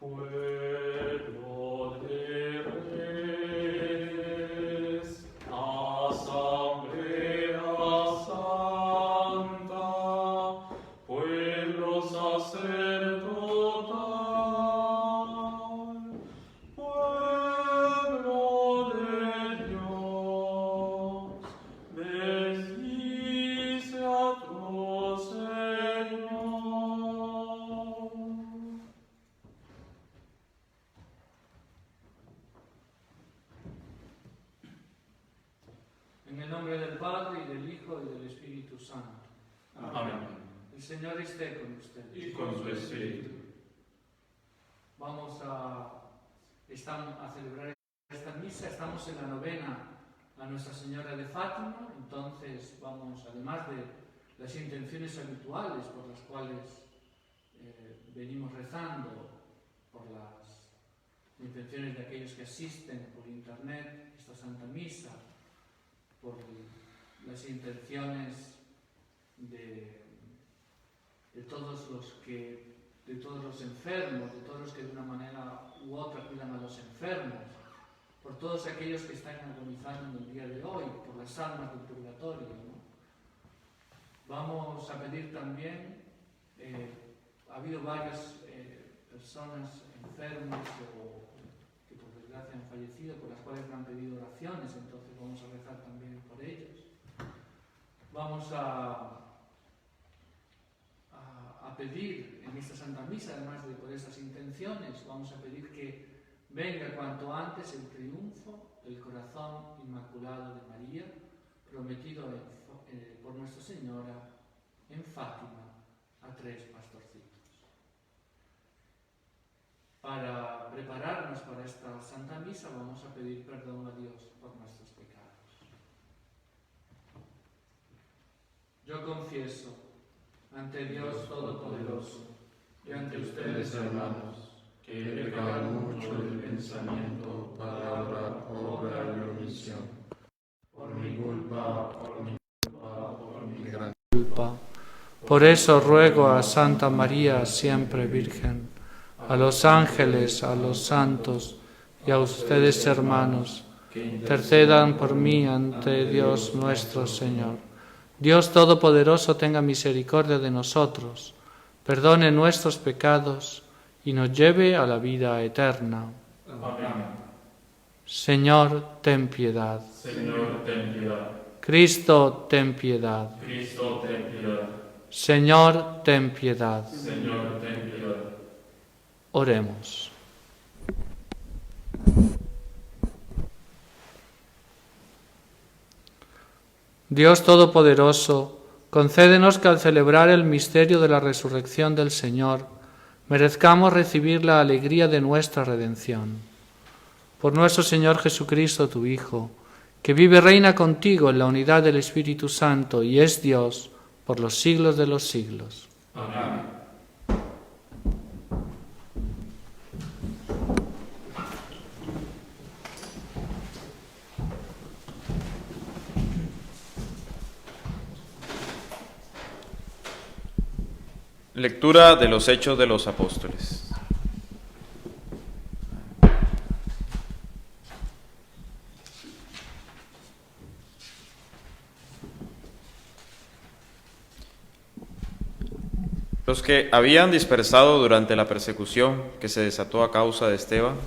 Pueblo de reyes, asamblea santa, pueblo sacerdotal, pueblo de Dios, bendice a tu Señor. En el nombre del Padre, y del Hijo, y del Espíritu Santo. Amén. El Señor esté con ustedes. Y con su espíritu. Vamos a celebrar esta misa. Estamos en la novena a Nuestra Señora de Fátima. Entonces vamos, además de las intenciones habituales por las cuales venimos rezando, por las intenciones de aquellos que asisten por internet a esta Santa Misa, por las intenciones de todos los enfermos, de todos los que de una manera u otra cuidan a los enfermos, por todos aquellos que están agonizando en el día de hoy, por las almas del purgatorio, ¿no? Vamos a pedir también, ha habido varias personas enfermas o que por desgracia han fallecido, por las cuales me han pedido oraciones, entonces vamos a rezar también por ellos. Vamos a pedir en esta Santa Misa, además de por esas intenciones, vamos a pedir que venga cuanto antes el triunfo del corazón inmaculado de María, prometido por Nuestra Señora en Fátima a 3 pastorcitos. Para prepararnos para esta Santa Misa vamos a pedir perdón a Dios por nuestros pecados. Yo confieso ante Dios Todopoderoso y ante ustedes, hermanos, que he pecado mucho de pensamiento, palabra, obra y omisión. Por mi culpa, por mi gran culpa. Por eso ruego a Santa María, siempre Virgen, a los ángeles, a los santos y a ustedes, hermanos, que intercedan por mí ante Dios nuestro Señor. Dios Todopoderoso tenga misericordia de nosotros, perdone nuestros pecados y nos lleve a la vida eterna. Amén. Señor, ten piedad. Señor, ten piedad. Cristo, ten piedad. Cristo, ten piedad. Señor, ten piedad. Señor, ten piedad. Oremos. Dios Todopoderoso, concédenos que al celebrar el misterio de la resurrección del Señor, merezcamos recibir la alegría de nuestra redención. Por nuestro Señor Jesucristo, tu Hijo, que vive y reina contigo en la unidad del Espíritu Santo y es Dios por los siglos de los siglos. Amén. Lectura de los Hechos de los Apóstoles. Los que habían dispersado durante la persecución que se desató a causa de Esteban,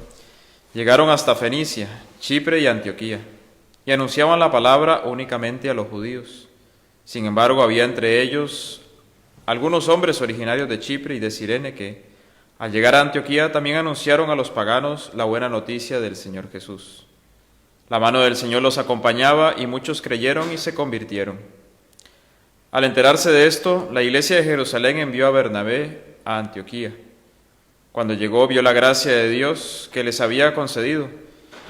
llegaron hasta Fenicia, Chipre y Antioquía, y anunciaban la palabra únicamente a los judíos. Sin embargo, había entre ellos algunos hombres originarios de Chipre y de Cirene que, al llegar a Antioquía, también anunciaron a los paganos la buena noticia del Señor Jesús. La mano del Señor los acompañaba y muchos creyeron y se convirtieron. Al enterarse de esto, la iglesia de Jerusalén envió a Bernabé a Antioquía. Cuando llegó, vio la gracia de Dios que les había concedido.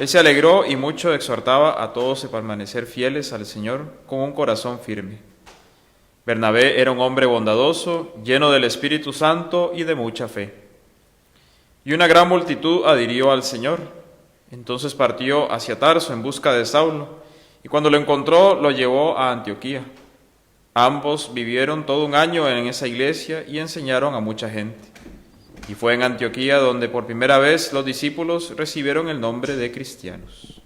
Él se alegró y mucho exhortaba a todos a permanecer fieles al Señor con un corazón firme. Bernabé era un hombre bondadoso, lleno del Espíritu Santo y de mucha fe. Y una gran multitud adhirió al Señor. Entonces partió hacia Tarso en busca de Saulo, y cuando lo encontró, lo llevó a Antioquía. Ambos vivieron todo un año en esa iglesia y enseñaron a mucha gente. Y fue en Antioquía donde por primera vez los discípulos recibieron el nombre de cristianos.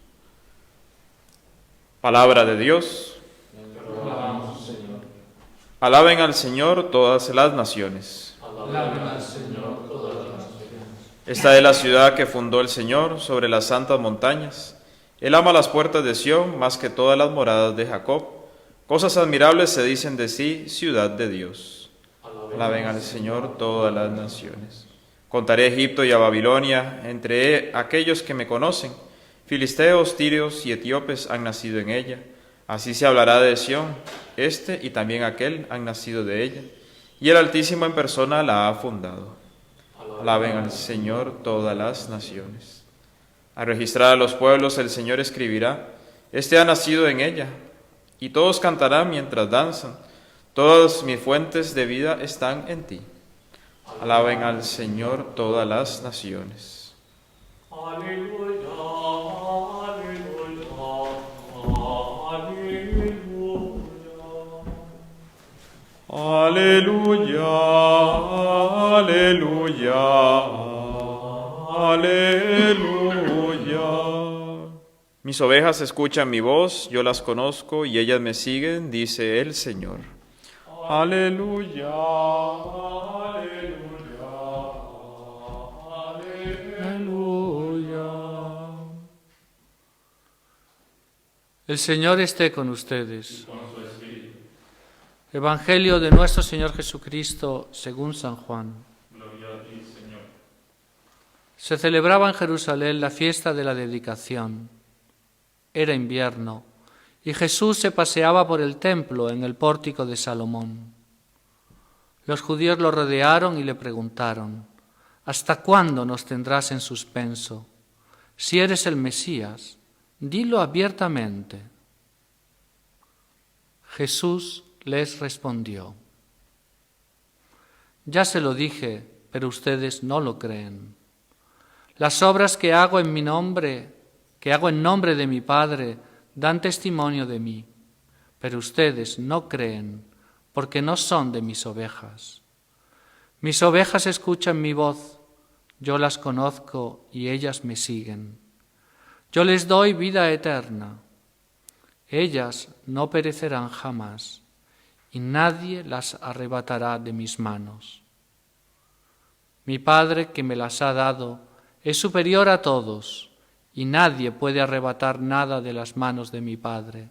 Palabra de Dios. Alabamos, Señor. Alaben al Señor todas las naciones. Alaben al Señor todas las naciones. Esta es la ciudad que fundó el Señor sobre las santas montañas. Él ama las puertas de Sión más que todas las moradas de Jacob. Cosas admirables se dicen de sí, ciudad de Dios. Alaben al Señor todas las naciones. Contaré a Egipto y a Babilonia entre aquellos que me conocen. Filisteos, tirios y etíopes han nacido en ella. Así se hablará de Sión. Este y también aquel han nacido de ella. Y el Altísimo en persona la ha fundado. Alaben al Señor todas las naciones. Al registrar a los pueblos el Señor escribirá: Este ha nacido en ella. Y todos cantarán mientras danzan. Todas mis fuentes de vida están en ti. Alaben al Señor todas las naciones. Aleluya, aleluya, aleluya. Aleluya, aleluya. Mis ovejas escuchan mi voz, yo las conozco y ellas me siguen, dice el Señor. Aleluya, aleluya, aleluya. El Señor esté con ustedes. Evangelio de nuestro Señor Jesucristo según San Juan. Gloria a ti, Señor. Se celebraba en Jerusalén la fiesta de la dedicación. Era invierno y Jesús se paseaba por el templo en el pórtico de Salomón. Los judíos lo rodearon y le preguntaron: ¿Hasta cuándo nos tendrás en suspenso? Si eres el Mesías, dilo abiertamente. Jesús les respondió: Ya se lo dije, pero ustedes no lo creen. Las obras que hago en mi nombre, que hago en nombre de mi Padre, dan testimonio de mí, pero ustedes no creen, porque no son de mis ovejas. Mis ovejas escuchan mi voz, yo las conozco y ellas me siguen. Yo les doy vida eterna. Ellas no perecerán jamás, y nadie las arrebatará de mis manos. Mi Padre que me las ha dado es superior a todos, y nadie puede arrebatar nada de las manos de mi Padre.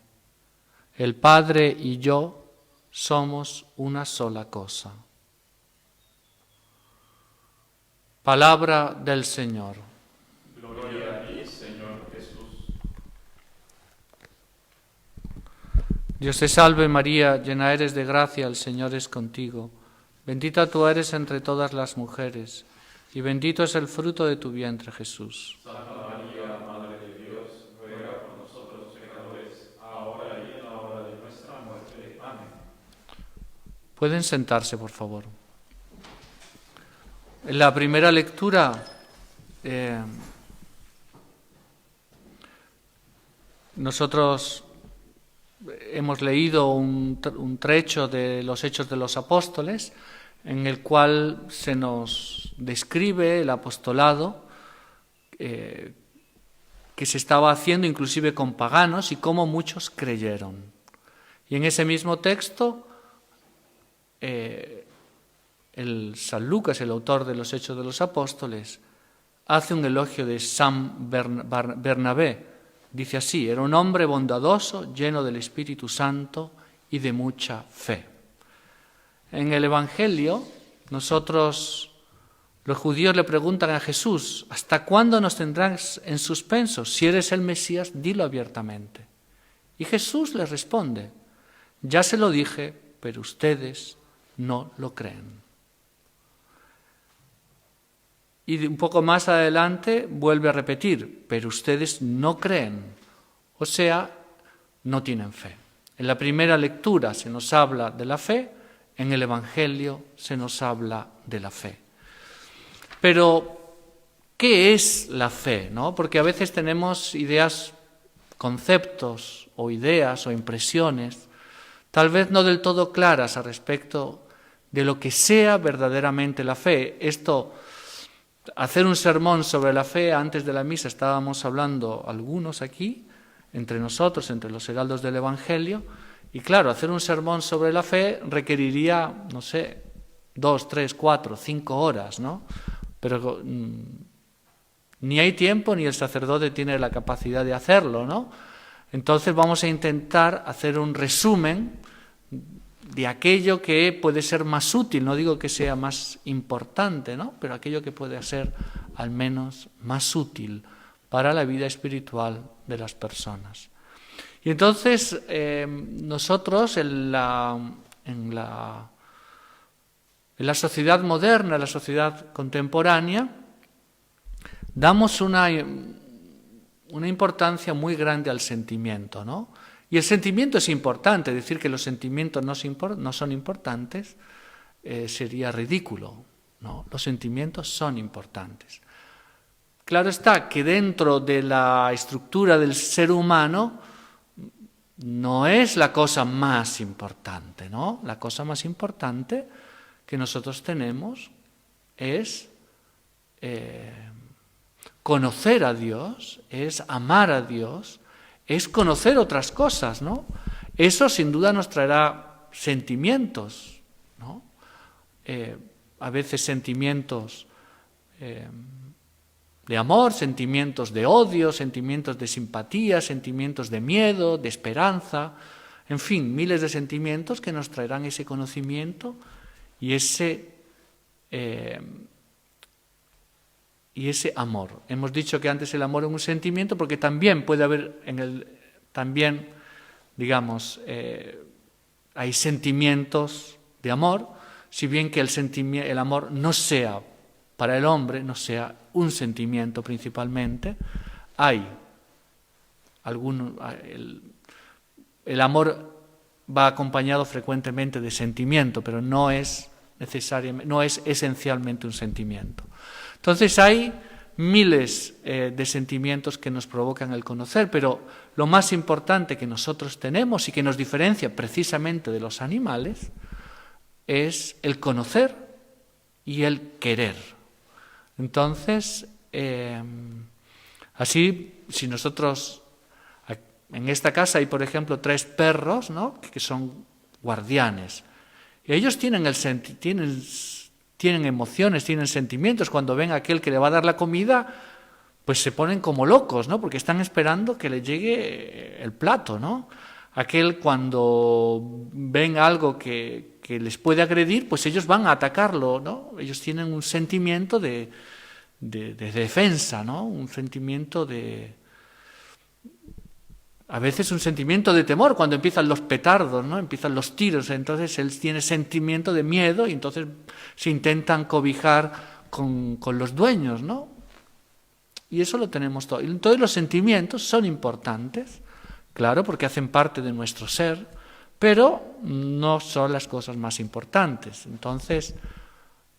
El Padre y yo somos una sola cosa. Palabra del Señor. Gloria a ti, Señor Jesús. Dios te salve María, llena eres de gracia, el Señor es contigo. Bendita tú eres entre todas las mujeres, y bendito es el fruto de tu vientre, Jesús. Santa María, Madre de Dios, ruega por nosotros pecadores, ahora y en la hora de nuestra muerte. Amén. Pueden sentarse, por favor. En la primera lectura nosotros hemos leído un trecho de los Hechos de los Apóstoles en el cual se nos describe el apostolado que se estaba haciendo inclusive con paganos y cómo muchos creyeron. Y en ese mismo texto el San Lucas, el autor de los Hechos de los Apóstoles, hace un elogio de San Bernabé. Dice así: era un hombre bondadoso, lleno del Espíritu Santo y de mucha fe. En el Evangelio, los judíos le preguntan a Jesús: ¿hasta cuándo nos tendrás en suspenso? Si eres el Mesías, dilo abiertamente. Y Jesús les responde: ya se lo dije, pero ustedes no lo creen. Y un poco más adelante vuelve a repetir: pero ustedes no creen, o sea, no tienen fe. En la primera lectura se nos habla de la fe, en el Evangelio se nos habla de la fe. Pero, ¿qué es la fe? ¿No? Porque a veces tenemos ideas, conceptos o ideas o impresiones, tal vez no del todo claras al respecto de lo que sea verdaderamente la fe. Esto hacer un sermón sobre la fe. Antes de la misa estábamos hablando algunos aquí, entre nosotros, entre los heraldos del Evangelio, y claro, hacer un sermón sobre la fe requeriría, no sé, 2, 3, 4, 5 horas, ¿no? Pero ni hay tiempo ni el sacerdote tiene la capacidad de hacerlo, ¿no? Entonces vamos a intentar hacer un resumen de aquello que puede ser más útil, no digo que sea más importante, ¿no? Pero aquello que puede ser al menos más útil para la vida espiritual de las personas. Y entonces nosotros en la sociedad moderna, en la sociedad contemporánea, damos una importancia muy grande al sentimiento, ¿no? Y el sentimiento es importante. Decir que los sentimientos no son importantes sería ridículo, ¿no? Los sentimientos son importantes. Claro está que dentro de la estructura del ser humano no es la cosa más importante, ¿no? La cosa más importante que nosotros tenemos es conocer a Dios, es amar a Dios, es conocer otras cosas, ¿no? Eso sin duda nos traerá sentimientos, ¿no? A veces sentimientos de amor, sentimientos de odio, sentimientos de simpatía, sentimientos de miedo, de esperanza, en fin, miles de sentimientos que nos traerán ese conocimiento y ese amor. Hemos dicho que antes el amor es un sentimiento porque también puede haber hay sentimientos de amor, si bien que el amor no sea para el hombre, no sea un sentimiento principalmente, el amor va acompañado frecuentemente de sentimiento, pero no es esencialmente un sentimiento. Entonces hay miles de sentimientos que nos provocan el conocer, pero lo más importante que nosotros tenemos y que nos diferencia precisamente de los animales es el conocer y el querer. Entonces, así, si nosotros, en esta casa hay, por ejemplo, 3 perros, ¿no?, que son guardianes, y ellos tienen emociones, tienen sentimientos. Cuando ven a aquel que le va a dar la comida, pues se ponen como locos, ¿no?, porque están esperando que le llegue el plato, ¿no? Aquel, cuando ven algo que les puede agredir, pues ellos van a atacarlo, ¿no? Ellos tienen un sentimiento de defensa, ¿no? Un sentimiento a veces un sentimiento de temor cuando empiezan los petardos, ¿no? Empiezan los tiros, entonces él tiene sentimiento de miedo y entonces se intentan cobijar con los dueños, ¿no? Y eso lo tenemos todo. Entonces los sentimientos son importantes, claro, porque hacen parte de nuestro ser, pero no son las cosas más importantes. Entonces,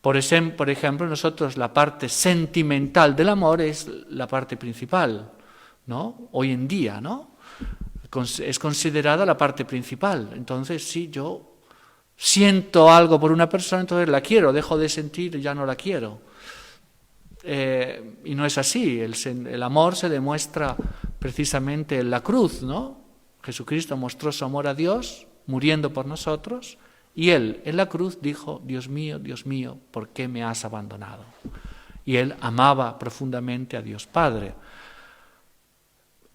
por ejemplo, nosotros la parte sentimental del amor es la parte principal, ¿no? Hoy en día, ¿no? Es considerada la parte principal. Entonces, si yo siento algo por una persona, entonces la quiero, dejo de sentir y ya no la quiero. Y no es así. El amor se demuestra precisamente en la cruz, ¿no? Jesucristo mostró su amor a Dios muriendo por nosotros, y Él en la cruz dijo: Dios mío, ¿por qué me has abandonado? Y Él amaba profundamente a Dios Padre.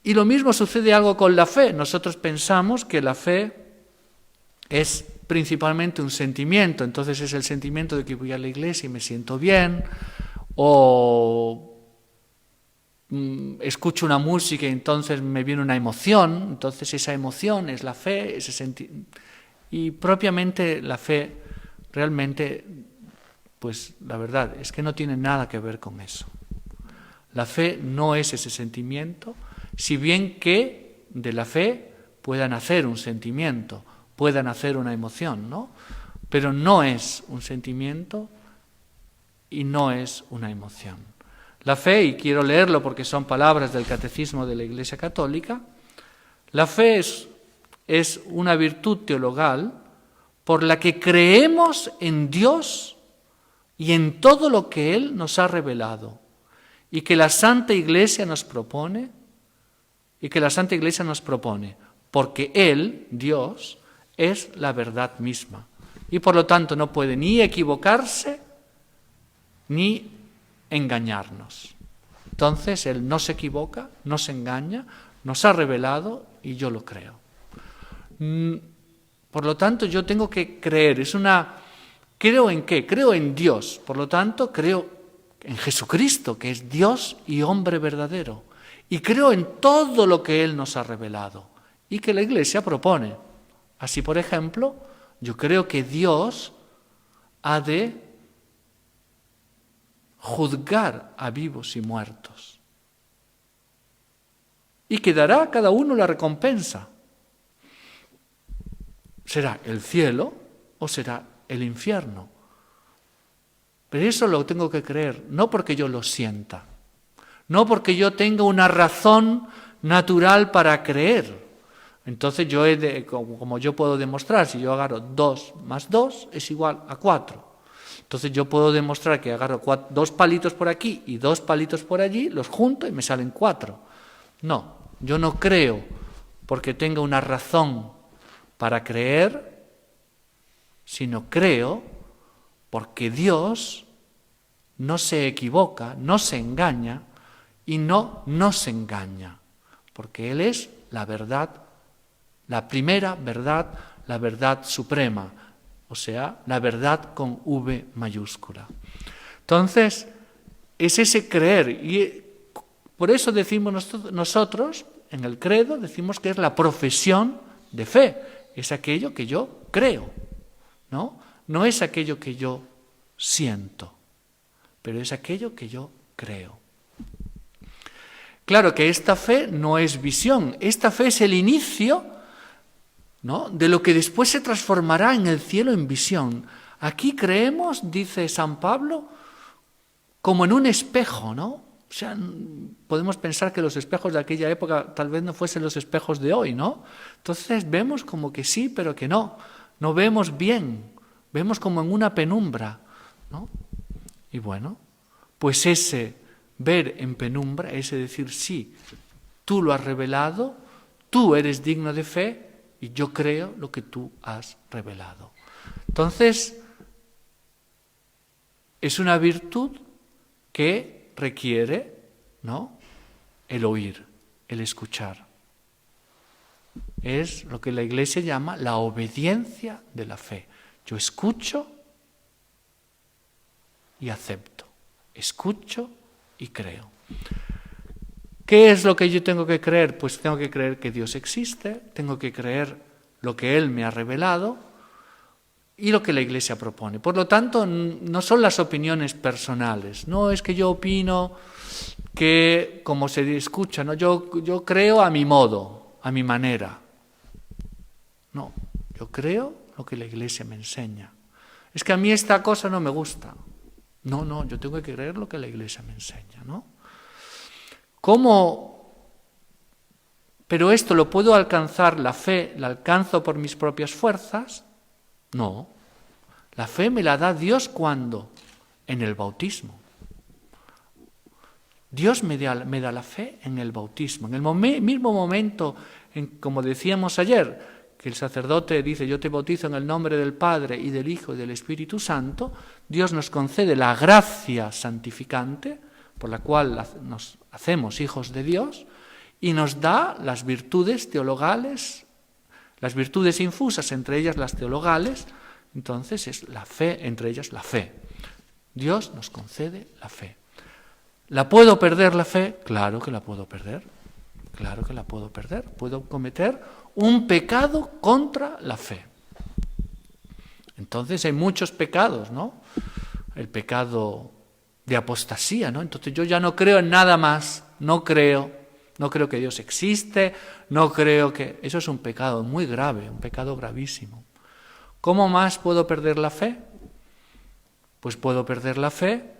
Y lo mismo sucede algo con la fe. Nosotros pensamos que la fe es principalmente un sentimiento, entonces es el sentimiento de que voy a la iglesia y me siento bien, o escucho una música y entonces me viene una emoción, entonces esa emoción es la fe, y propiamente la fe realmente, pues la verdad es que no tiene nada que ver con eso. La fe no es ese sentimiento, si bien que de la fe pueda nacer un sentimiento, pueda nacer una emoción, ¿no? Pero no es un sentimiento y no es una emoción. La fe, y quiero leerlo porque son palabras del Catecismo de la Iglesia Católica, la fe es una virtud teologal por la que creemos en Dios y en todo lo que Él nos ha revelado y que la Santa Iglesia nos propone, porque Él, Dios, es la verdad misma. Y por lo tanto no puede ni equivocarse ni engañarnos. Entonces Él no se equivoca, no se engaña, nos ha revelado y yo lo creo. Por lo tanto yo tengo que creer, ¿creo en qué? Creo en Dios, por lo tanto creo en Jesucristo, que es Dios y hombre verdadero. Y creo en todo lo que Él nos ha revelado y que la Iglesia propone. Así, por ejemplo, yo creo que Dios ha de juzgar a vivos y muertos y que dará a cada uno la recompensa. ¿Será el cielo o será el infierno? Pero eso lo tengo que creer, no porque yo lo sienta, no porque yo tenga una razón natural para creer. Entonces como yo puedo demostrar, si yo agarro 2 más 2 es igual a 4. Entonces yo puedo demostrar que agarro 2 palitos por aquí y 2 palitos por allí, los junto y me salen 4. No, yo no creo porque tenga una razón para creer, sino creo porque Dios no se equivoca, no se engaña y no nos engaña, porque Él es la verdad, la primera verdad, la verdad suprema, o sea, la verdad con V mayúscula. Entonces, es ese creer, y por eso decimos nosotros, en el credo, decimos que es la profesión de fe, es aquello que yo creo, ¿no? No es aquello que yo siento, pero es aquello que yo creo. Claro que esta fe no es visión, esta fe es el inicio, ¿no?, de lo que después se transformará en el cielo en visión. Aquí creemos, dice San Pablo, como en un espejo, ¿no? O sea, podemos pensar que los espejos de aquella época tal vez no fuesen los espejos de hoy, ¿no? Entonces vemos como que sí, pero que no vemos bien, vemos como en una penumbra, ¿no? Y bueno, pues ese ver en penumbra, ese decir sí, tú lo has revelado, tú eres digno de fe, y yo creo lo que tú has revelado. Entonces, es una virtud que requiere, ¿no?, el oír, el escuchar. Es lo que la Iglesia llama la obediencia de la fe. Yo escucho y acepto. Escucho y creo. ¿Qué es lo que yo tengo que creer? Pues tengo que creer que Dios existe, tengo que creer lo que Él me ha revelado y lo que la Iglesia propone. Por lo tanto, no son las opiniones personales, no es que yo opino que, como se escucha, ¿no?, yo creo a mi modo, a mi manera. No, yo creo lo que la Iglesia me enseña. Es que a mí esta cosa no me gusta. No, yo tengo que creer lo que la Iglesia me enseña, ¿no? ¿Cómo? ¿Pero esto lo puedo alcanzar, la fe, la alcanzo por mis propias fuerzas? No. La fe me la da Dios, ¿cuándo? En el bautismo. Dios me da la fe en el bautismo. En el mismo momento, como decíamos ayer, que el sacerdote dice, yo te bautizo en el nombre del Padre y del Hijo y del Espíritu Santo, Dios nos concede la gracia santificante, por la cual nos hacemos hijos de Dios, y nos da las virtudes teologales, las virtudes infusas, entre ellas las teologales. Entonces es la fe, entre ellas la fe. Dios nos concede la fe. ¿La puedo perder la fe? Claro que la puedo perder. Claro que la puedo perder. Puedo cometer un pecado contra la fe. Entonces hay muchos pecados, ¿no? El pecado de apostasía, ¿no? Entonces yo ya no creo en nada más, no creo que Dios existe, no creo que... Eso es un pecado muy grave, un pecado gravísimo. ¿Cómo más puedo perder la fe? Pues puedo perder la fe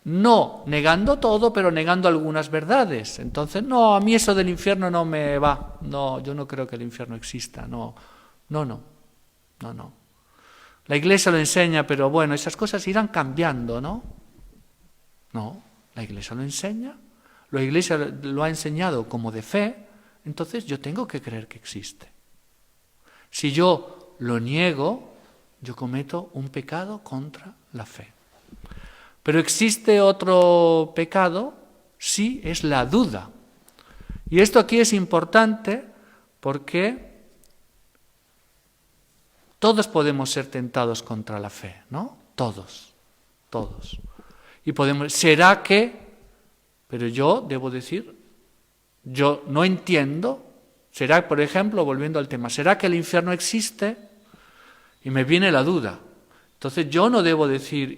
no negando todo, pero negando algunas verdades. Entonces, no, a mí eso del infierno no me va. No, yo no creo que el infierno exista. No. La Iglesia lo enseña, pero bueno, esas cosas irán cambiando, ¿no? No, la Iglesia lo enseña, la Iglesia lo ha enseñado como de fe, entonces yo tengo que creer que existe. Si yo lo niego, yo cometo un pecado contra la fe. Pero existe otro pecado, sí, es la duda. Y esto aquí es importante porque todos podemos ser tentados contra la fe, ¿no? Todos. Y ¿será que? Pero yo debo decir, yo no entiendo. ¿Será, por ejemplo, volviendo al tema, ¿será que el infierno existe? Y me viene la duda. Entonces yo no debo decir,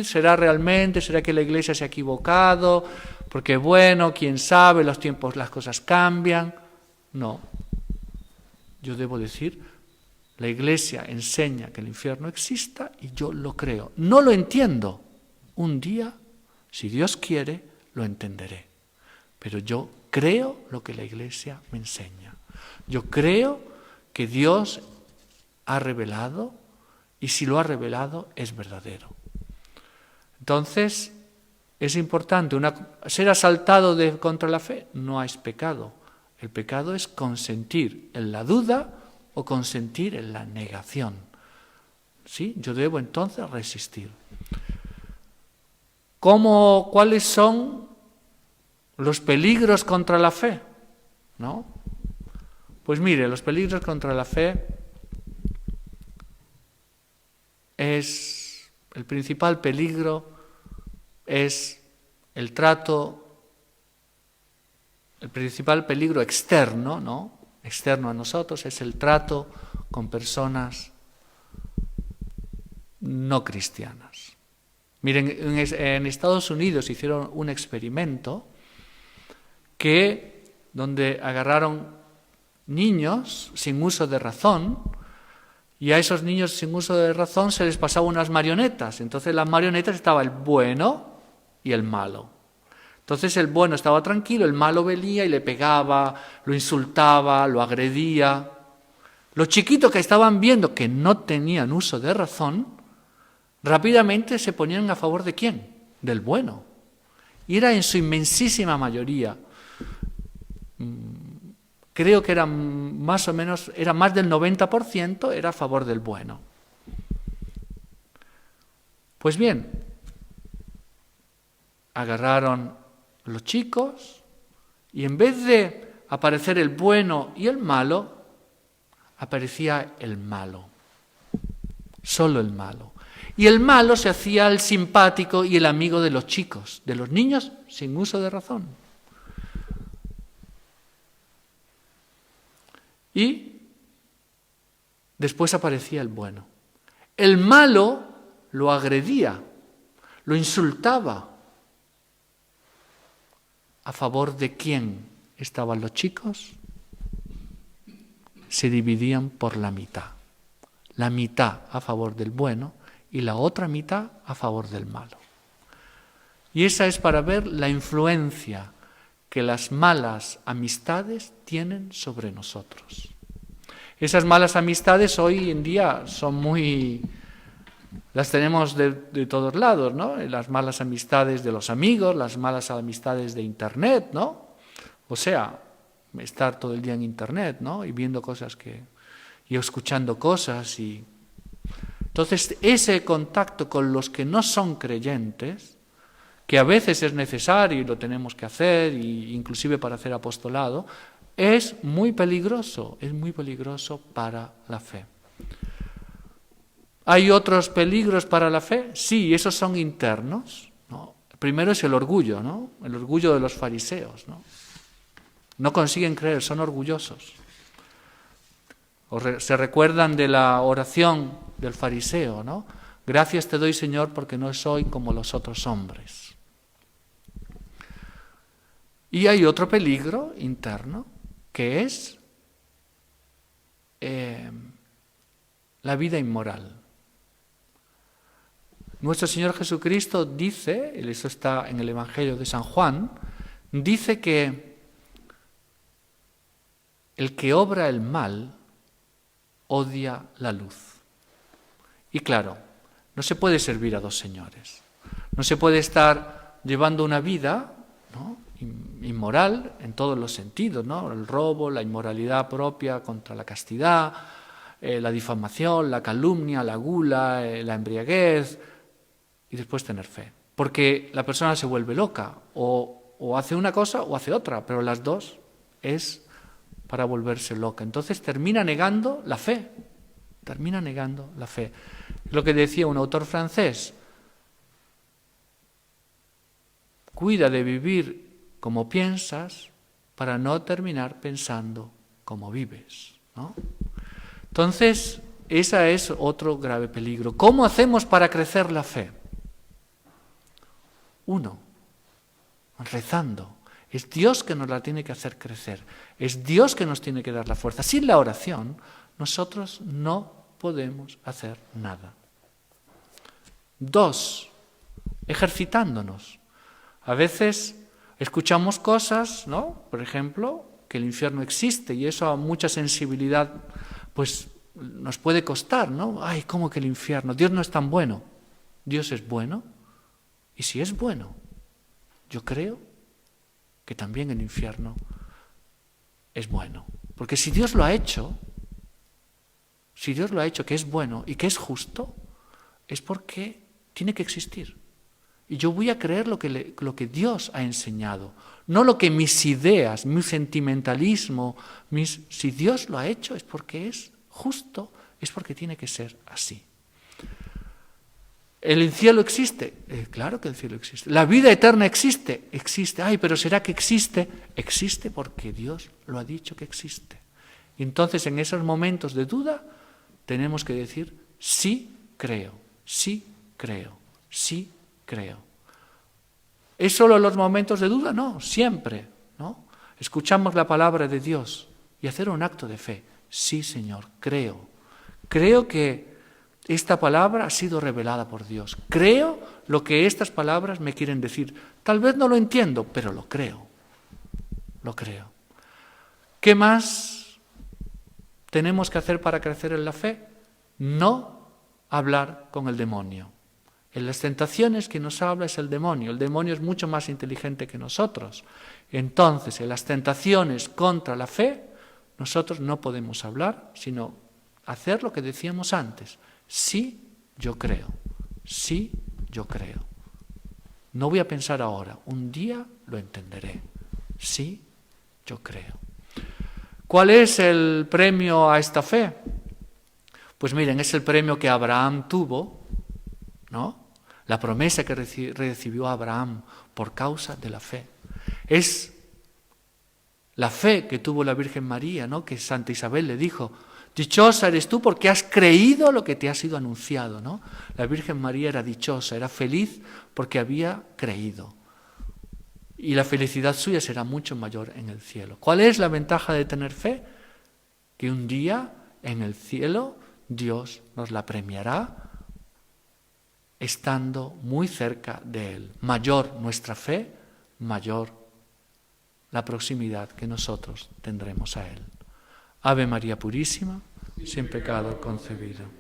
¿será realmente? ¿Será que la Iglesia se ha equivocado? Porque bueno, quién sabe, los tiempos, las cosas cambian. No. Yo debo decir, la Iglesia enseña que el infierno exista y yo lo creo. No lo entiendo. Un día, si Dios quiere, lo entenderé. Pero yo creo lo que la Iglesia me enseña. Yo creo que Dios ha revelado, y si lo ha revelado, es verdadero. Entonces, es importante, ser asaltado contra la fe no es pecado. El pecado es consentir en la duda o consentir en la negación. ¿Sí? Yo debo entonces resistir. ¿Cuáles son los peligros contra la fe? ¿No? Pues mire, los peligros contra la fe el principal peligro es el principal peligro externo, ¿no? Externo a nosotros es el trato con personas no cristianas. Miren, en Estados Unidos hicieron un experimento donde agarraron niños sin uso de razón, y a esos niños sin uso de razón se les pasaba unas marionetas. Entonces las marionetas estaba el bueno y el malo. Entonces el bueno estaba tranquilo, el malo venía y le pegaba, lo insultaba, lo agredía. Los chiquitos que estaban viendo que no tenían uso de razón, rápidamente se ponían a favor ¿de quién? Del bueno. Y era en su inmensísima mayoría. Creo que era más o menos, era más del 90%, era a favor del bueno. Pues bien, agarraron los chicos y en vez de aparecer el bueno y el malo, aparecía el malo. Solo el malo. Y el malo se hacía el simpático y el amigo de los chicos, de los niños sin uso de razón. Y después aparecía el bueno. El malo lo agredía, lo insultaba. ¿A favor de quién estaban los chicos? Se dividían por la mitad. La mitad a favor del bueno y la otra mitad a favor del malo. Y esa es para ver la influencia que las malas amistades tienen sobre nosotros. Esas malas amistades hoy en día las tenemos de todos lados, ¿no? Las malas amistades de los amigos, las malas amistades de Internet, ¿no? O sea, estar todo el día en Internet, ¿no? Y viendo cosas y escuchando cosas Entonces, ese contacto con los que no son creyentes, que a veces es necesario y lo tenemos que hacer, inclusive para hacer apostolado, es muy peligroso para la fe. ¿Hay otros peligros para la fe? Sí, esos son internos, ¿no? Primero es el orgullo, ¿no? El orgullo de los fariseos, ¿no? No consiguen creer, son orgullosos. Se recuerdan de la oración del fariseo, ¿no? Gracias te doy, Señor, porque no soy como los otros hombres. Y hay otro peligro interno, que es la vida inmoral. Nuestro Señor Jesucristo dice, y eso está en el Evangelio de San Juan, dice que el que obra el mal odia la luz. Y claro, no se puede servir a dos señores. No se puede estar llevando una vida, ¿no?, inmoral en todos los sentidos, ¿no? El robo, la inmoralidad propia contra la castidad, la difamación, la calumnia, la gula, la embriaguez, y después tener fe. Porque la persona se vuelve loca, o hace una cosa o hace otra, pero las dos es para volverse loca. Entonces termina negando la fe. Termina negando la fe. Lo que decía un autor francés: cuida de vivir como piensas para no terminar pensando como vives, ¿no? Entonces, ese es otro grave peligro. ¿Cómo hacemos para crecer la fe? Uno, rezando. Es Dios que nos la tiene que hacer crecer. Es Dios que nos tiene que dar la fuerza. Sin la oración, nosotros no podemos hacer nada. Dos, ejercitándonos. A veces escuchamos cosas, ¿no? Por ejemplo, que el infierno existe, y eso a mucha sensibilidad pues nos puede costar, ¿no? Ay, ¿cómo que el infierno? Dios no es tan bueno. Dios es bueno, y si es bueno, yo creo que también el infierno es bueno. Porque si Dios lo ha hecho, que es bueno y que es justo, es porque tiene que existir. Y yo voy a creer lo que Dios ha enseñado, no lo que mis ideas, mi sentimentalismo, si Dios lo ha hecho es porque es justo, es porque tiene que ser así. ¿El cielo existe? Claro que el cielo existe. ¿La vida eterna existe? Existe. Ay, pero ¿será que existe? Existe porque Dios lo ha dicho que existe. Y entonces en esos momentos de duda tenemos que decir: sí creo, sí creo, sí creo. ¿Es solo en los momentos de duda? No, siempre, ¿no? Escuchamos la palabra de Dios y hacer un acto de fe. Sí, Señor, creo. Creo que esta palabra ha sido revelada por Dios. Creo lo que estas palabras me quieren decir. Tal vez no lo entiendo, pero lo creo. Lo creo. ¿Qué más tenemos que hacer para crecer en la fe? No hablar con el demonio. En las tentaciones quien nos habla es el demonio. El demonio es mucho más inteligente que nosotros. Entonces, en las tentaciones contra la fe, nosotros no podemos hablar, sino hacer lo que decíamos antes. Sí, yo creo. Sí, yo creo. No voy a pensar ahora. Un día lo entenderé. Sí, yo creo. ¿Cuál es el premio a esta fe? Pues miren, es el premio que Abraham tuvo, ¿no? La promesa que recibió Abraham por causa de la fe. Es la fe que tuvo la Virgen María, ¿no? Que Santa Isabel le dijo: dichosa eres tú porque has creído lo que te ha sido anunciado, ¿no? La Virgen María era dichosa, era feliz porque había creído. Y la felicidad suya será mucho mayor en el cielo. ¿Cuál es la ventaja de tener fe? Que un día en el cielo Dios nos la premiará estando muy cerca de Él. Mayor nuestra fe, mayor la proximidad que nosotros tendremos a Él. Ave María Purísima, sin pecado concebido.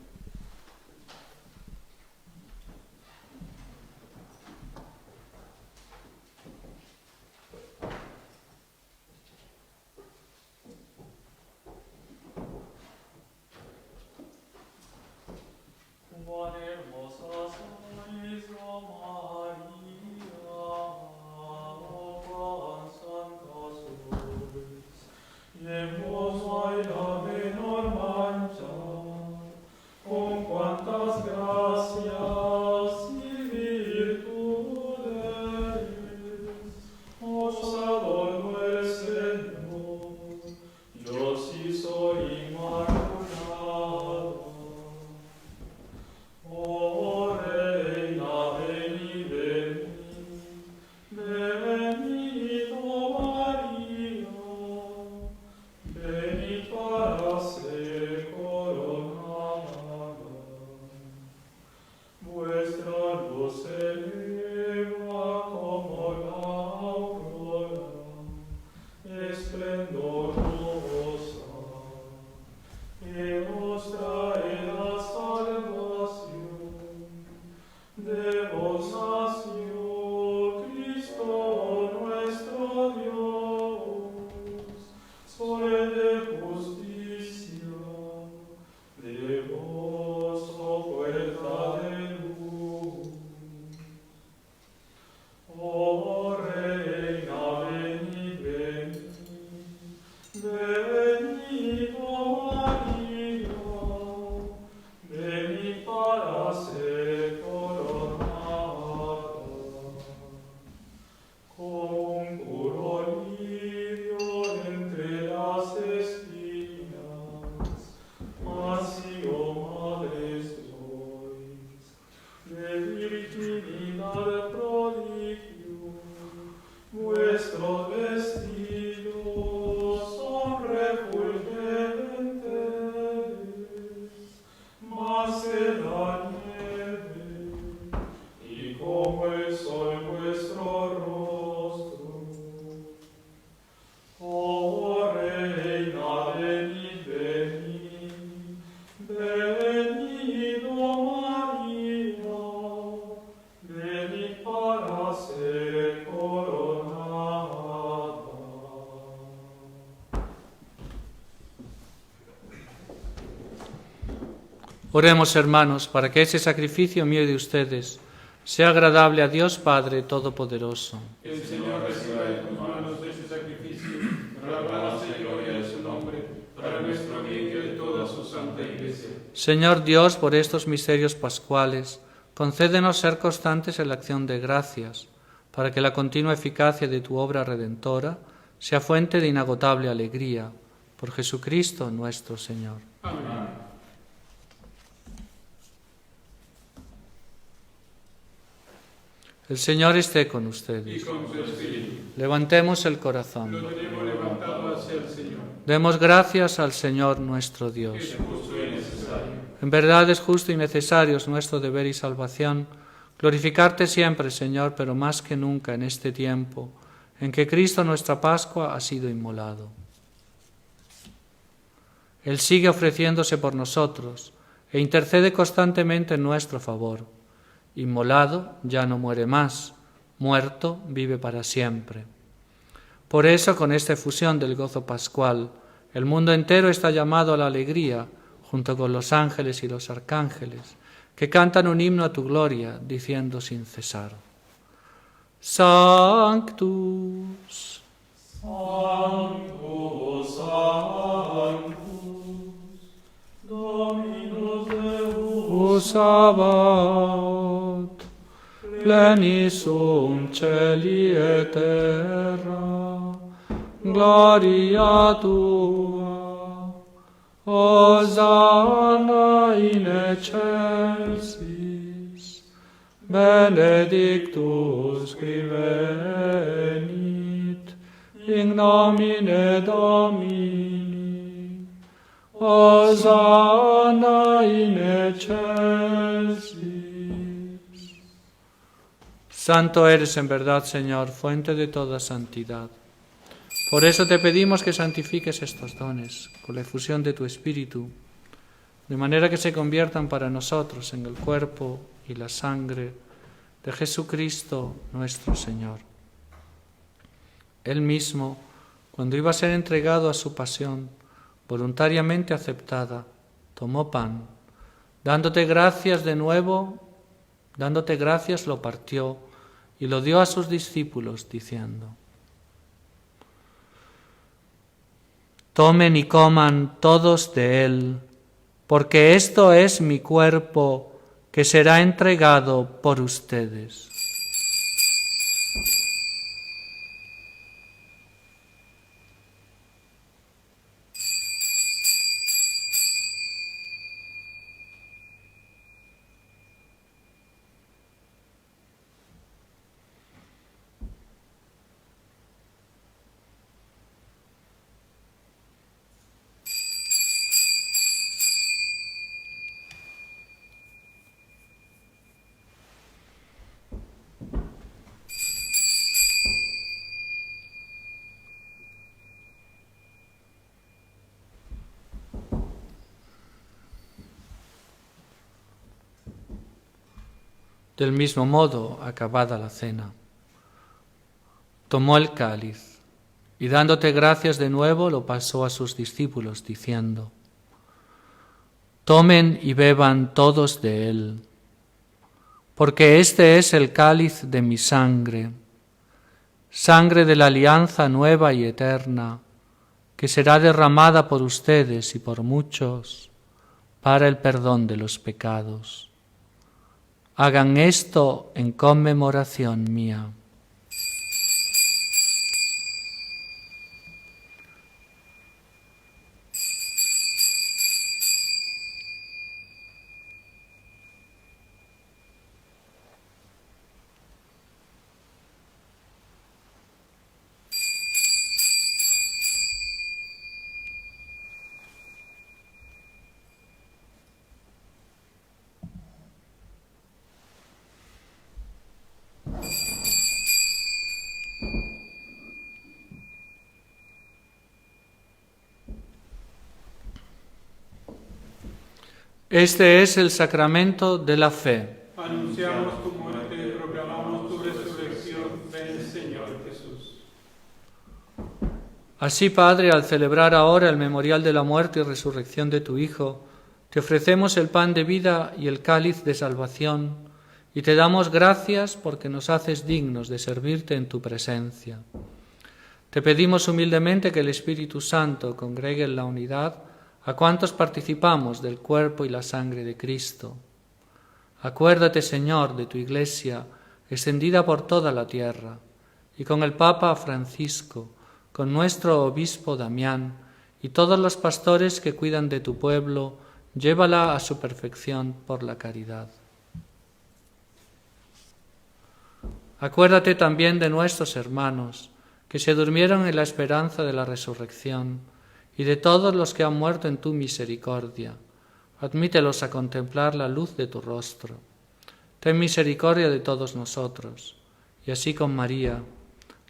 vuestros vestidos son refulgentes, más que la nieve, y como el sol vuestro rostro. Oh Reina, venid, venid, venid, oh María, venid para ser coronada. Oremos, hermanos, para que ese sacrificio mío y de ustedes sea agradable a Dios Padre Todopoderoso. Que el Señor reciba de tus manos este sacrificio, para la alabanza y gloria de su nombre, para nuestro bien y de toda su santa Iglesia. Señor Dios, por estos misterios pascuales, concédenos ser constantes en la acción de gracias, para que la continua eficacia de tu obra redentora sea fuente de inagotable alegría. Por Jesucristo nuestro Señor. Amén. El Señor esté con Y ustedes. con su espíritu, Levantemos el corazón. lo tenemos levantado hacia el Señor, Demos gracias al Señor nuestro Dios. que es justo y necesario. En verdad es justo y necesario, es nuestro deber y salvación, glorificarte siempre, Señor, pero más que nunca en este tiempo en que Cristo nuestra Pascua ha sido inmolado. Él sigue ofreciéndose por nosotros e intercede constantemente en nuestro favor. Inmolado ya no muere más, muerto vive para siempre. Por eso, con esta efusión del gozo pascual, el mundo entero está llamado a la alegría, junto con los ángeles y los arcángeles, que cantan un himno a tu gloria, diciendo sin cesar: Sanctus, Sanctus, Sanctus, Dominus Deus, Sabat, plenis sum celi et terra, gloria tua, Hosanna in excelsis, benedictus qui venit, in nomine Domini, Hosanna in excelsis. Santo eres en verdad, Señor, fuente de toda santidad. Por eso te pedimos que santifiques estos dones con la efusión de tu Espíritu, de manera que se conviertan para nosotros en el cuerpo y la sangre de Jesucristo nuestro Señor. Él mismo, cuando iba a ser entregado a su pasión, voluntariamente aceptada, tomó pan, dándote gracias de nuevo, dándote gracias lo partió y lo dio a sus discípulos, diciendo: Tomen y coman todos de él, porque esto es mi cuerpo que será entregado por ustedes. Del mismo modo, acabada la cena, tomó el cáliz y dándote gracias de nuevo lo pasó a sus discípulos, diciendo: Tomen y beban todos de él, porque este es el cáliz de mi sangre, sangre de la alianza nueva y eterna, que será derramada por ustedes y por muchos para el perdón de los pecados. Hagan esto en conmemoración mía. Este es el sacramento de la fe. Anunciamos tu muerte y proclamamos tu resurrección. Ven, Señor Jesús. Así, Padre, al celebrar ahora el memorial de la muerte y resurrección de tu Hijo, te ofrecemos el pan de vida y el cáliz de salvación, y te damos gracias porque nos haces dignos de servirte en tu presencia. Te pedimos humildemente que el Espíritu Santo congregue en la unidad a cuantos participamos del cuerpo y la sangre de Cristo. Acuérdate, Señor, de tu Iglesia, extendida por toda la tierra, y con el Papa Francisco, con nuestro obispo Damián y todos los pastores que cuidan de tu pueblo, llévala a su perfección por la caridad. Acuérdate también de nuestros hermanos, que se durmieron en la esperanza de la resurrección, y de todos los que han muerto en tu misericordia. Admítelos a contemplar la luz de tu rostro. Ten misericordia de todos nosotros, y así con María,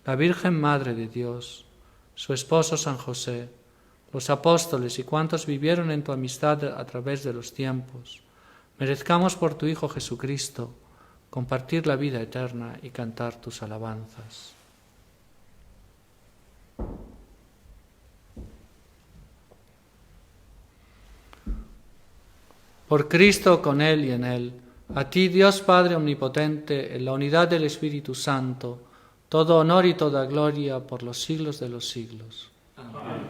la Virgen Madre de Dios, su esposo San José, los apóstoles y cuantos vivieron en tu amistad a través de los tiempos, merezcamos por tu Hijo Jesucristo compartir la vida eterna y cantar tus alabanzas. Por Cristo, con Él y en Él, a ti, Dios Padre Omnipotente, en la unidad del Espíritu Santo, todo honor y toda gloria por los siglos de los siglos. Amén.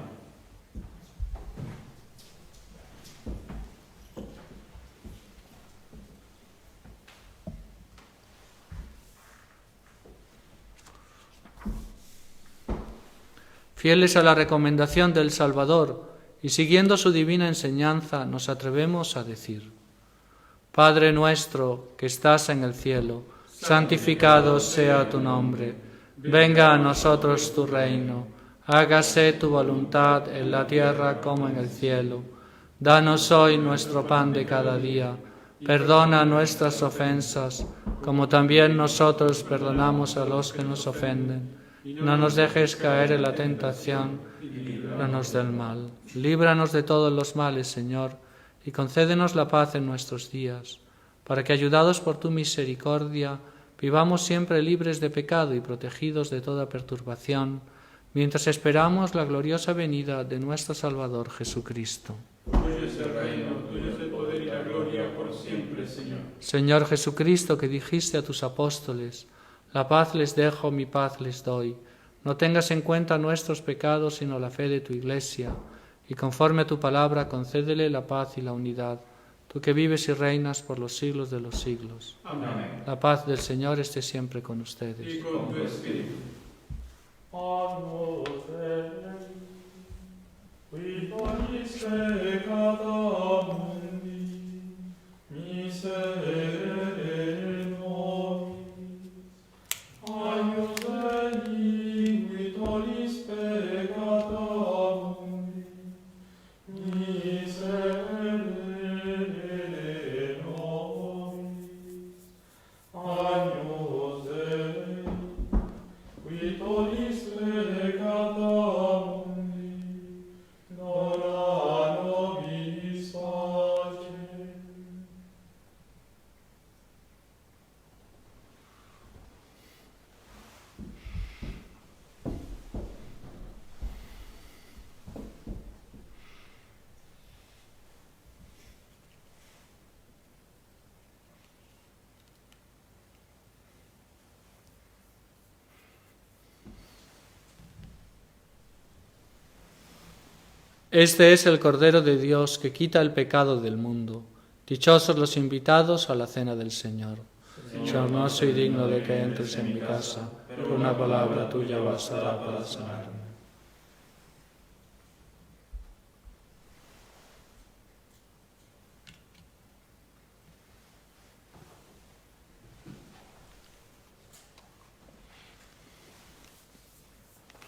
Fieles a la recomendación del Salvador y siguiendo su divina enseñanza, nos atrevemos a decir: Padre nuestro que estás en el cielo, santificado sea tu nombre. Venga a nosotros tu reino. Hágase tu voluntad en la tierra como en el cielo. Danos hoy nuestro pan de cada día. Perdona nuestras ofensas, como también nosotros perdonamos a los que nos ofenden. No nos dejes caer en la tentación, líbranos del mal. Líbranos de todos los males, Señor, y concédenos la paz en nuestros días, para que, ayudados por tu misericordia, vivamos siempre libres de pecado y protegidos de toda perturbación, mientras esperamos la gloriosa venida de nuestro Salvador Jesucristo. Tuyo es el reino, tuyo es el poder y la gloria por siempre, Señor. Señor Jesucristo, que dijiste a tus apóstoles: la paz les dejo, mi paz les doy. No tengas en cuenta nuestros pecados, sino la fe de tu Iglesia, y conforme a tu palabra concédele la paz y la unidad, tú que vives y reinas por los siglos de los siglos. Amén. La paz del Señor esté siempre con ustedes. Y con tu espíritu. Este es el Cordero de Dios que quita el pecado del mundo. Dichosos los invitados a la cena del Señor. Yo no soy digno de que entres en mi casa, pero una palabra tuya bastará para sanarme.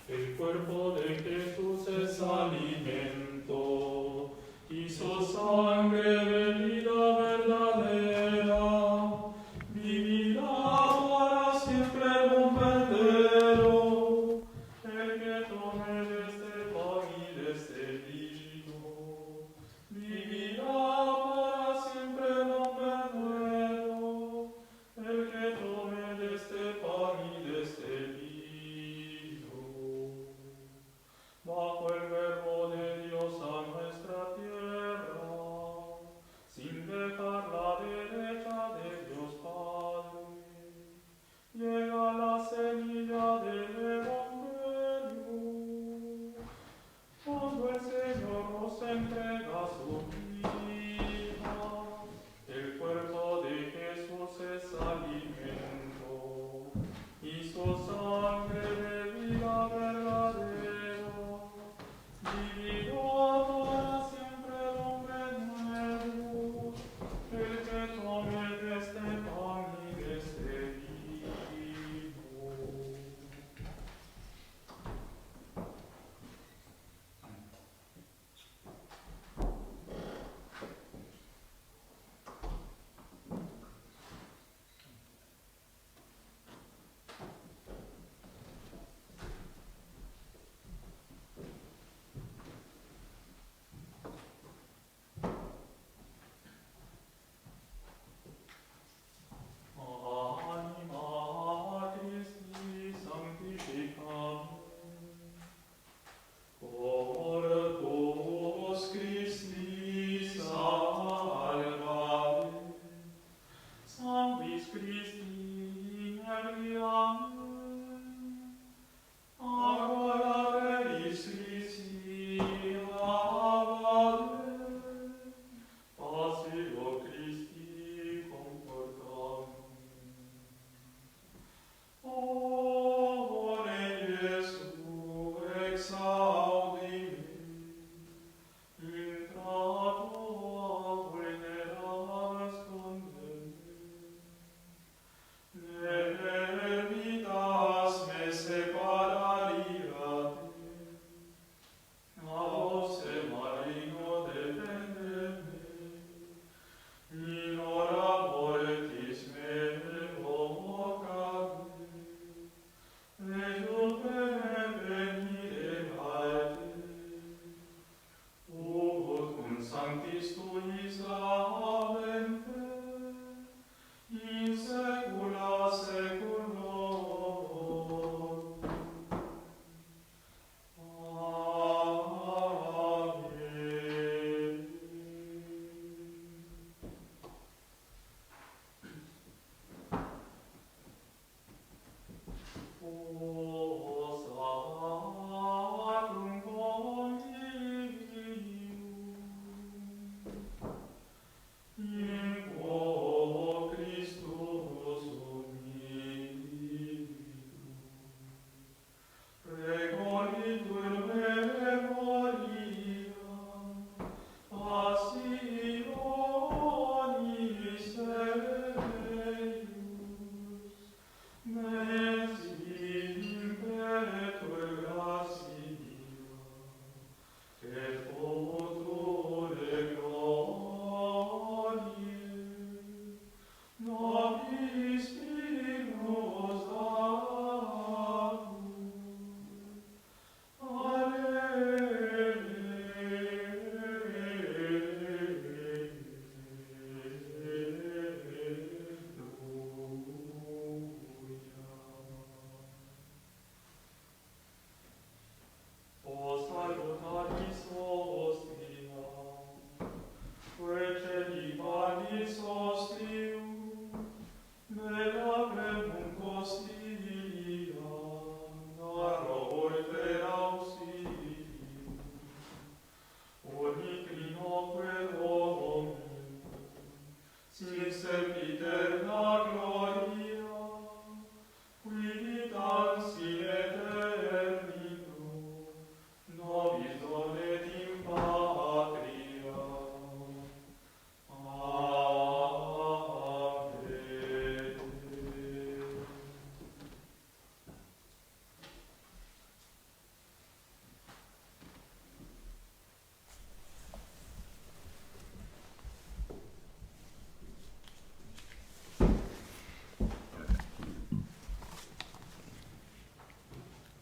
El cuerpo de Jesús es alimento y su sangre bebida verdadera. Vivirá para siempre el buen verdadero, el que tome de este pan y de este vino. Vivirá para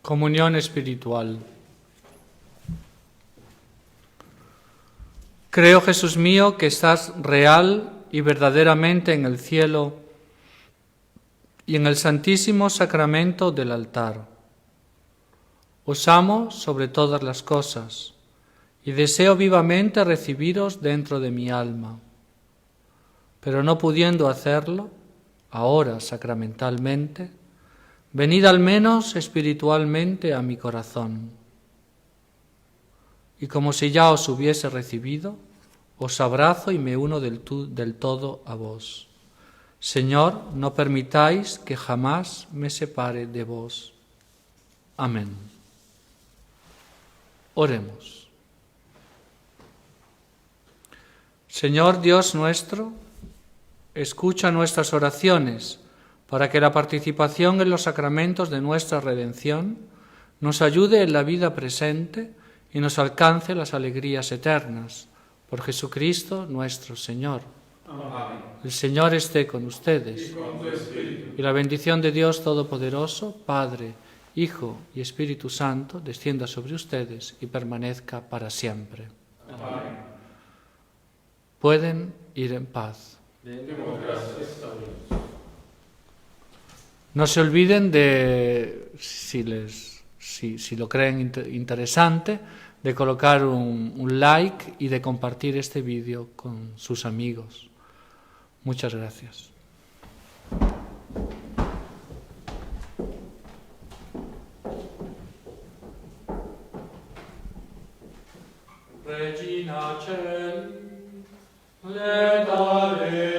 Comunión espiritual. Creo, Jesús mío, que estás real y verdaderamente en el cielo y en el santísimo sacramento del altar. Os amo sobre todas las cosas y deseo vivamente recibiros dentro de mi alma, pero no pudiendo hacerlo, ahora sacramentalmente, venid al menos espiritualmente a mi corazón. Y como si ya os hubiese recibido, os abrazo y me uno del todo a vos. Señor, no permitáis que jamás me separe de vos. Amén. Oremos. Señor Dios nuestro, escucha nuestras oraciones para que la participación en los sacramentos de nuestra redención nos ayude en la vida presente y nos alcance las alegrías eternas. Por Jesucristo nuestro Señor. Amén. El Señor esté con ustedes. Y con tu espíritu. Y la bendición de Dios Todopoderoso, Padre, Hijo y Espíritu Santo, descienda sobre ustedes y permanezca para siempre. Amén. Pueden ir en paz. Demos gracias a Dios. No se olviden de, si lo creen interesante, de colocar un like y de compartir este vídeo con sus amigos. Muchas gracias. Regina Celi, le dare